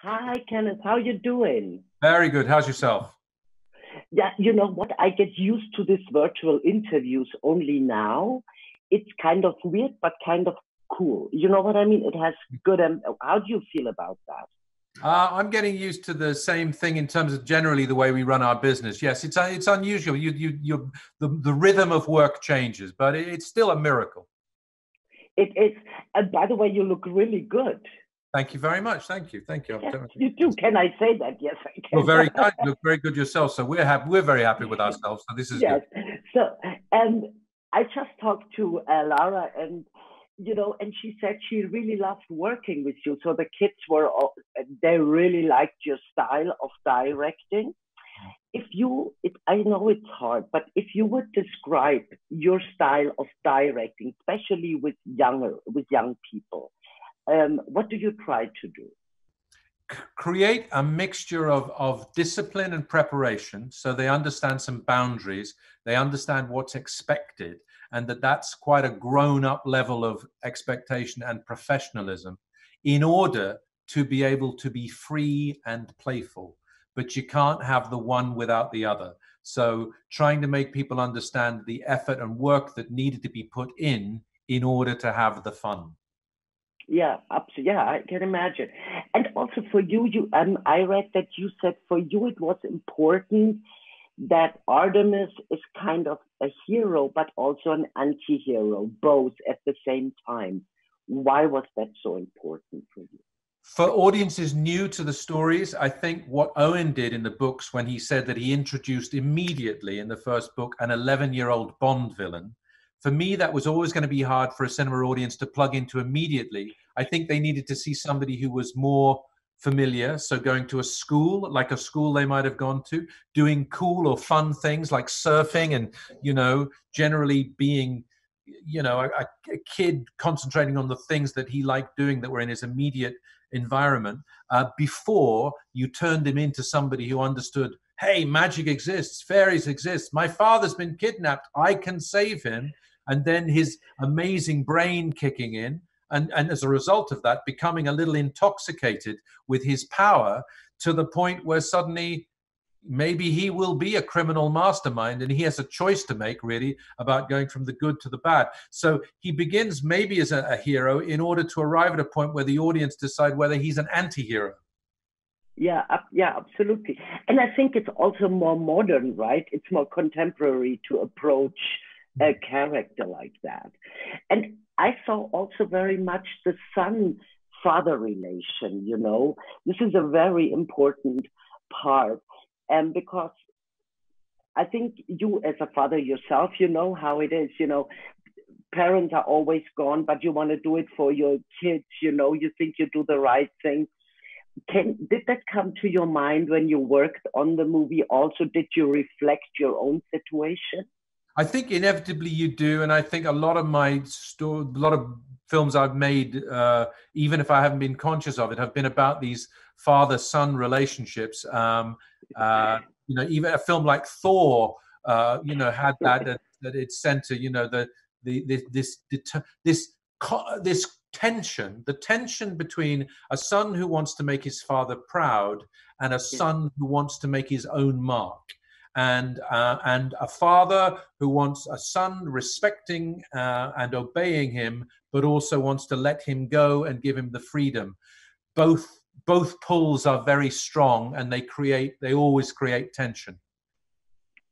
Hi, Kenneth. How you doing? Very good. How's yourself? Yeah, you know what? I get used to these virtual interviews only now. It's kind of weird, but kind of cool. You know what I mean? It has good. How do you feel about that? I'm getting used to the same thing in terms of generally the way we run our business. Yes, it's unusual. The rhythm of work changes, but it's still a miracle. It is. And by the way, you look really good. Thank you very much. Thank you. Thank you. Yes, you do. Can I say that? Yes, I You're can. very kind. You look very good yourself. So we're happy. We're very happy with ourselves. So this is Yes. good. So, and I just talked to Lara, and and she said she really loved working with you. So the kids they really liked your style of directing. I know it's hard, but if you would describe your style of directing, especially with young people, what do you try to do? Create a mixture of discipline and preparation so they understand some boundaries, they understand what's expected, and that's quite a grown-up level of expectation and professionalism in order to be able to be free and playful. But you can't have the one without the other. So trying to make people understand the effort and work that needed to be put in order to have the fun. Yeah, absolutely. Yeah, I can imagine. And also for you, I read that you said for you it was important that Artemis is kind of a hero, but also an anti-hero, both at the same time. Why was that so important for you? For audiences new to the stories, I think what Owen did in the books when he said that he introduced immediately in the first book an 11-year-old Bond villain, for me, that was always going to be hard for a cinema audience to plug into immediately. I think they needed to see somebody who was more familiar, so going to a school, like a school they might have gone to, doing cool or fun things like surfing and, generally being, a kid concentrating on the things that he liked doing that were in his immediate environment, before you turned him into somebody who understood, hey, magic exists, fairies exist, my father's been kidnapped, I can save him. And then his amazing brain kicking in, and as a result of that, becoming a little intoxicated with his power to the point where suddenly maybe he will be a criminal mastermind and he has a choice to make, really, about going from the good to the bad. So he begins maybe as a hero in order to arrive at a point where the audience decide whether he's an anti-hero. Yeah, absolutely. And I think it's also more modern, right? It's more contemporary to approach a character like that. And I saw also very much the son-father relation, This is a very important part. And because I think you as a father yourself, you know how it is, parents are always gone, but you want to do it for your kids, you think you do the right thing. Did that come to your mind when you worked on the movie? Also, did you reflect your own situation? I think inevitably you do, and I think a lot of films I've made, even if I haven't been conscious of it, have been about these father-son relationships. Even a film like Thor, had that at its center. This tension, the tension between a son who wants to make his father proud and a son who wants to make his own mark. And a father who wants a son respecting and obeying him, but also wants to let him go and give him the freedom. Both pulls are very strong, and they always create tension.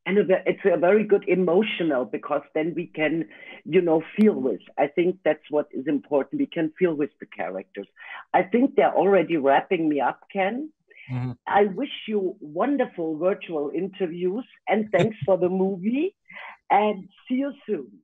And it's a very good emotional, because then we can, feel with. I think that's what is important. We can feel with the characters. I think they're already wrapping me up, Ken. Mm-hmm. I wish you wonderful virtual interviews, and thanks for the movie, and see you soon.